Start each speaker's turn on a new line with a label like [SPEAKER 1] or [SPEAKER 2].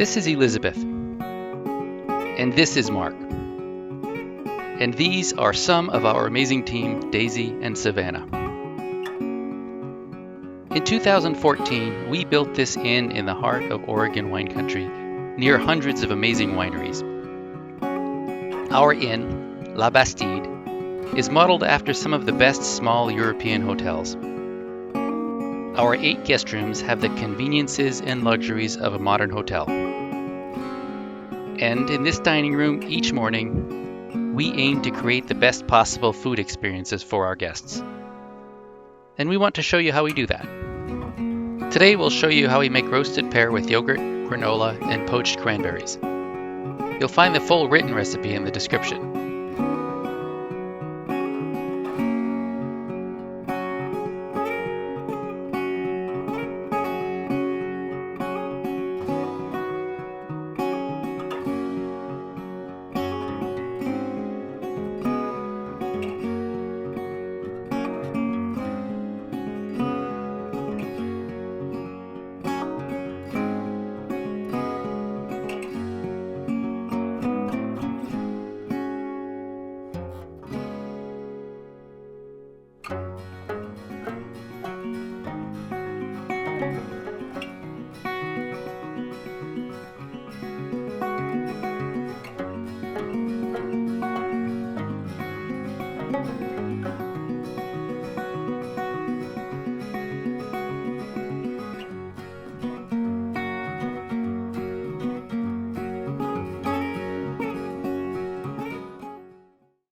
[SPEAKER 1] This is Elizabeth, and this is Mark. And these are some of our amazing team, Daisy and Savannah. In 2014, we built this inn in the heart of Oregon wine country, near hundreds of amazing wineries. Our inn, La Bastide, is modeled after some of the best small European hotels. Our 8 guest rooms have the conveniences and luxuries of a modern hotel. And in this dining room each morning, we aim to create the best possible food experiences for our guests. And we want to show you how we do that. Today we'll show you how we make roasted pear with yogurt, granola, and poached cranberries. You'll find the full written recipe in the description.